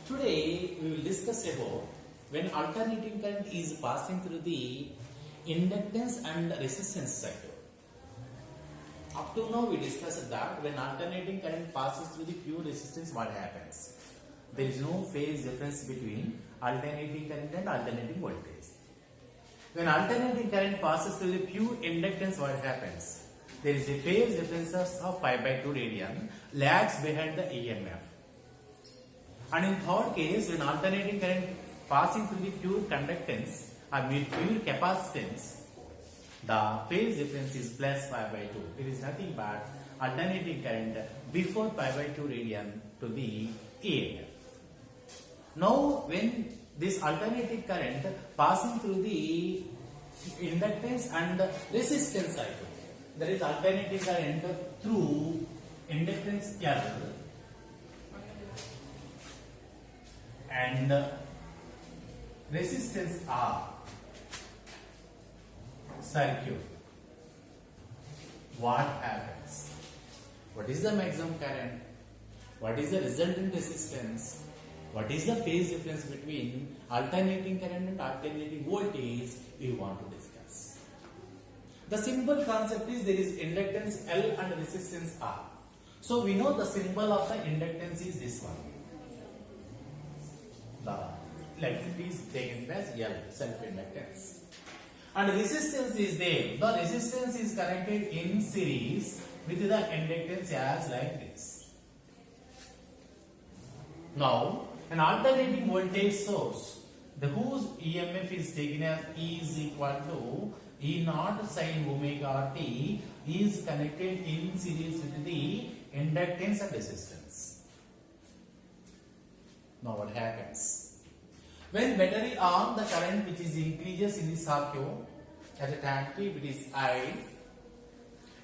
Today we will discuss about when alternating current is passing through the inductance and resistance cycle. Up to now we discussed that when alternating current passes through the pure resistance, what happens? There is no phase difference between alternating current and alternating voltage. When alternating current passes through the pure inductance, what happens? There is a phase difference of pi by 2 radian lags behind the EMF. And in third case, when alternating current passing through the pure conductance or pure capacitance, the phase difference is plus pi by 2. It is nothing but alternating current before pi by 2 radian to the EMF. Now, when this alternating current passing through the inductance and resistance cycle, there is alternating current through inductance L and resistance R circuit. What happens? What is the maximum current? What is the resultant resistance? What is the phase difference between alternating current and alternating voltage? We want to discuss. The simple concept is there is inductance L and resistance R. So we know the symbol of the inductance is this one. The electricity is taken as L, self-inductance. And resistance is there. The resistance is connected in series with the inductance as like this. Now, an alternating voltage source, the whose EMF is taken as E is equal to E naught sin omega t, is connected in series with the inductance and resistance. Now what happens? When battery on, the current which is increases in the circuit at a time t, it is I,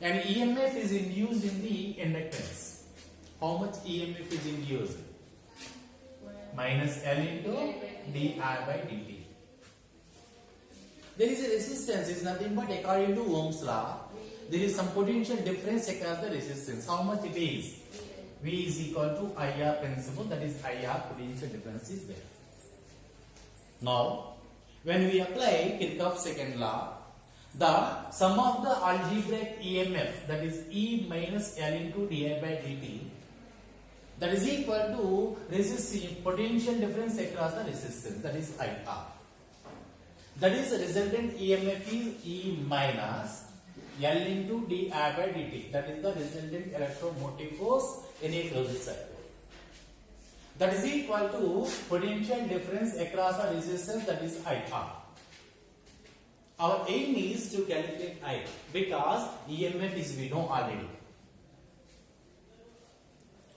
and EMF is induced in the inductance. How much EMF is induced? Minus L into di by dt. There is a resistance, is nothing but according to Ohm's law, there is some potential difference across the resistance. How much it is? V is equal to IR principle, that is IR potential difference is there. Now, when we apply Kirchhoff's second law, the sum of the algebraic EMF, that is E minus L into di by dt, that is equal to resistance potential difference across the resistance, that is IR. That is the resultant EMF is E minus L into di by dt. That is the resultant electromotive force in a closed circuit. That is equal to potential difference across the resistance, that is IR. Our aim is to calculate I because EMF is we know already.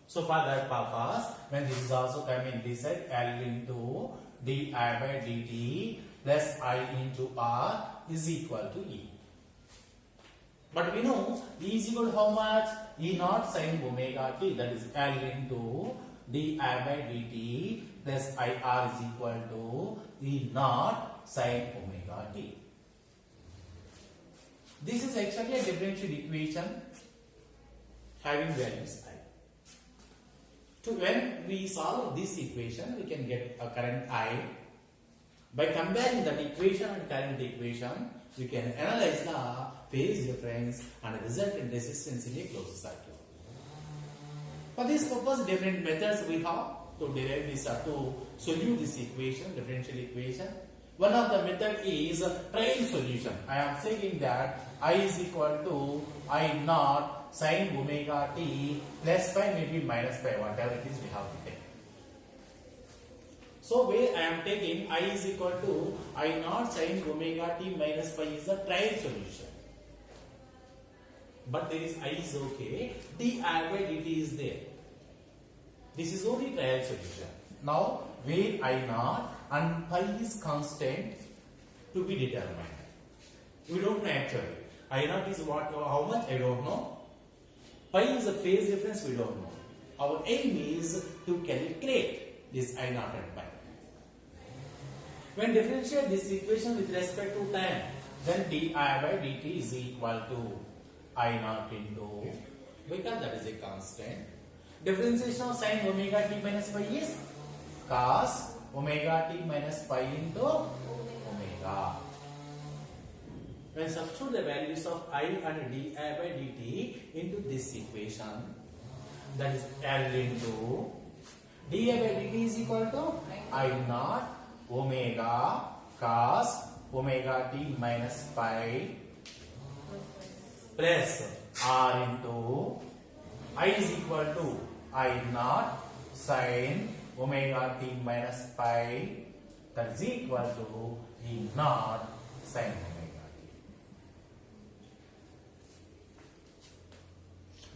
So for that purpose, when this is also coming this side, L into di by dt plus I into R is equal to E. But we know E is equal to how much? E naught sin omega t, that is L into di by dt plus IR is equal to E naught sin omega t. This is actually a differential equation having values I. When we solve this equation, we can get a current I. By comparing that equation and current equation, we can analyze the phase difference and resultant resistance in a closed circuit. For this purpose, different methods we have to derive this or to solve this equation, differential equation. One of the method is trial solution. I am saying that I is equal to I naught sin omega t plus pi, maybe minus pi, whatever it is we have to take. So where I am taking I is equal to I naught sin omega t minus pi is the trial solution. But there is I is okay, di by dt is there. This is only trial solution. Now where I naught and pi is constant to be determined. We don't know actually. I naught is what, how much, I don't know. Pi is the phase difference, we don't know. Our aim is to calculate this I naught and pi. When differentiate this equation with respect to time, then di by dt is equal to I naught into, because that is a constant. Differentiation of sin omega t minus pi is cos omega t minus pi into omega. When substitute the values of I and di by dt into this equation, that is L into di by dt is equal to I naught omega cos omega t minus pi plus R into I is equal to I naught sin omega t minus pi, that is equal to E naught sin omega t.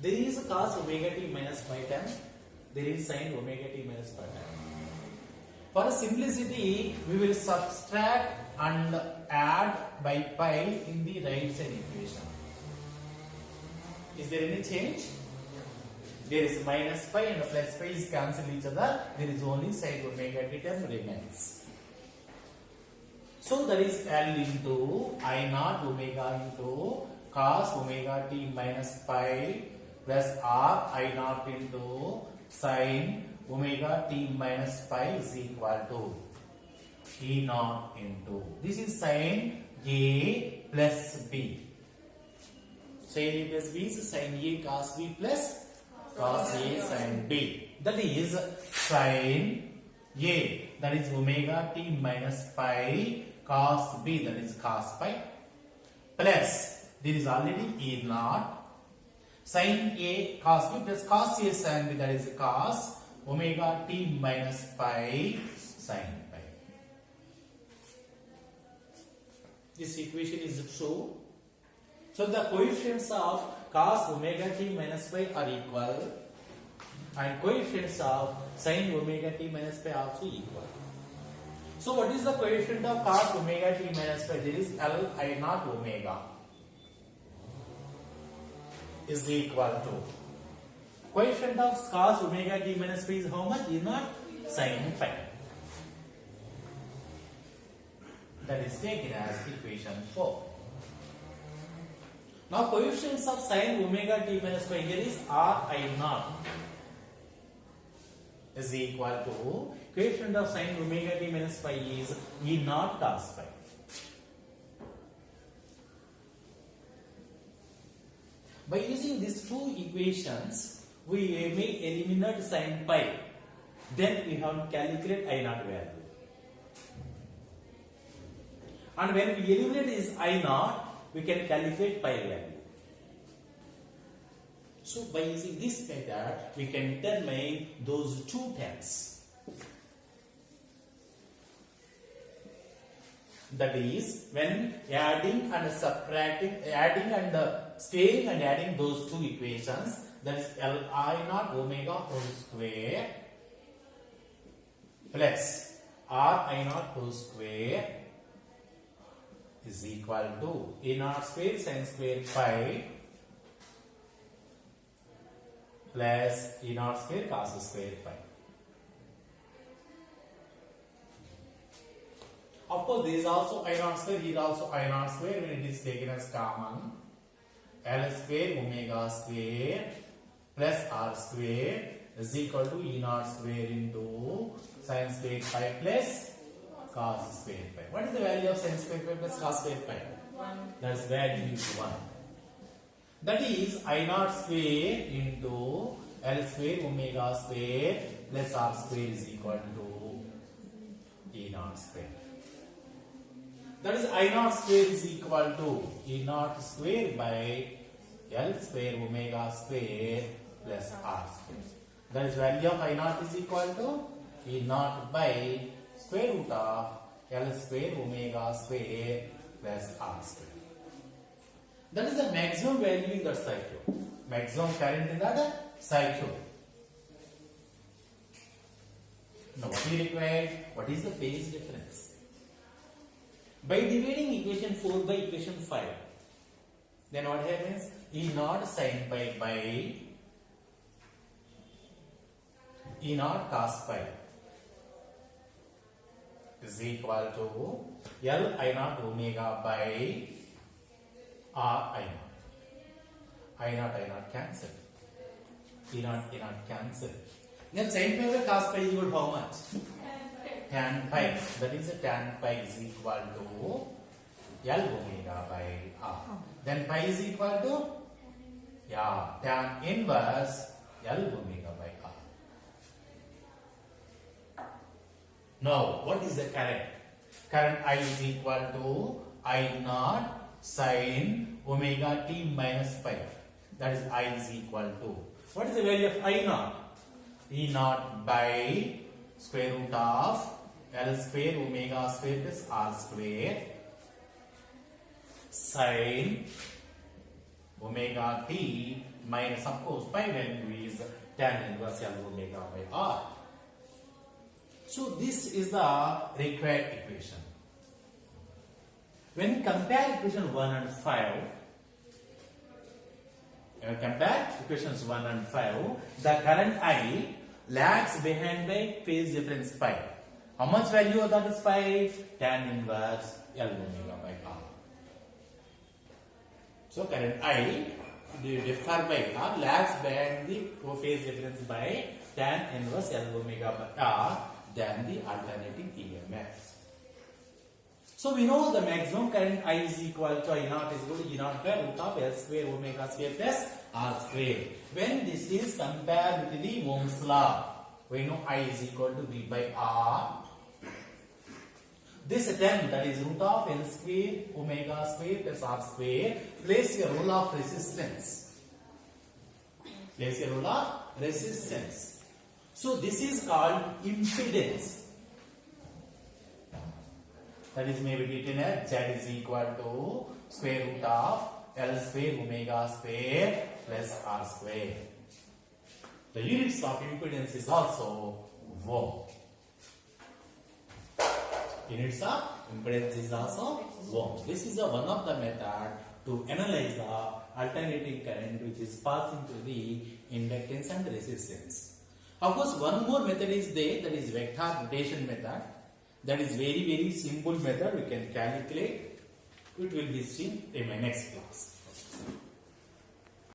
There is cos omega t minus pi term, there is sin omega t minus pi term. For simplicity, we will subtract and add by pi in the right side equation. Is there any change? There is minus pi and plus pi is cancel each other. There is only sin omega t term remains. So that is L into I naught omega into cos omega t minus pi plus R I naught into sin omega t minus pi is equal to E naught into, this is sin A plus B. Sin A plus B is sin A cos B plus cos A sin B. That is sin A, that is omega t minus pi cos B, that is cos pi, plus there is already E naught sin A cos B plus cos A sin B, that is cos omega t minus pi sin pi. This equation is true. So the coefficients of cos omega t minus pi are equal and coefficients of sin omega t minus pi also equal. So what is the coefficient of cos omega t minus pi? There is L I naught omega is equal to coefficient of cos omega t minus pi is how much? E naught sin pi. That is taken as equation 4. Now coefficients of sin omega t minus pi, here is R I naught is equal to coefficient of sin omega t minus pi is E naught cos pi. By using these two equations, we may eliminate sin pi. Then we have to calculate I naught value. And when we eliminate this I naught, we can calculate pi value. So by using this method, we can determine those two terms. That is, when adding and subtracting, adding and squaring and adding those two equations, that is L I naught omega whole square plus R I naught whole square is equal to E naught square sin square pi plus E naught square cos square pi. Of course, there is also I naught square, here also I naught square when it is taken as common. L square omega square plus R square is equal to E naught square into sin square pi plus cos square pi. What is the value of sin square pi plus cos square pi? 1. That's value is 1. That is I naught square into L square omega square plus R square is equal to E naught square. That is I naught square is equal to E naught square by L square omega square plus R square. That is value of I naught is equal to E naught by square root of L square omega square plus R square. That is the maximum value in that cycle. Maximum current in that cycle. Now what we require? What is the phase difference? By dividing equation 4 by equation 5, then what happens? E naught sin pi by E naught cos pi is equal to L I naught omega by R I naught. I naught cancel. E naught cancel. Then sin pi by cos pi is equal to how much? tan phi. That is tan phi is equal to L omega by R. Then pi is equal to tan inverse L omega by R. Now, what is the current? Current I is equal to I naught sin omega t minus pi. That is I is equal to. What is the value of I naught? E naught by square root of L square omega square plus R square sin omega t minus, of course, pi value is tan inverse L omega by R. So this is the required equation. When you compare equation 1 and 5, equations 1 and 5, the current I lags behind by phase difference pi. How much value of that is pi? Tan inverse L omega by R. So current I differ by R lags behind the phase difference by tan inverse L omega by R than the alternating EMF. So we know the maximum current I is equal to I naught is equal to E naught by root of L square omega square plus R square. When this is compared with the Ohm's law, we know I is equal to V by R. This term, that is root of L square omega square plus R square, plays a role of resistance. So this is called impedance. That is maybe written as Z is equal to square root of L square omega square plus R square. The units of impedance is also ohm. Units of impedance is also ohm. This is one of the method to analyze the alternating current which is passing through the inductance and resistance. Of course, one more method is there, that is vector rotation method. That is very simple method we can calculate. It will be seen in my next class.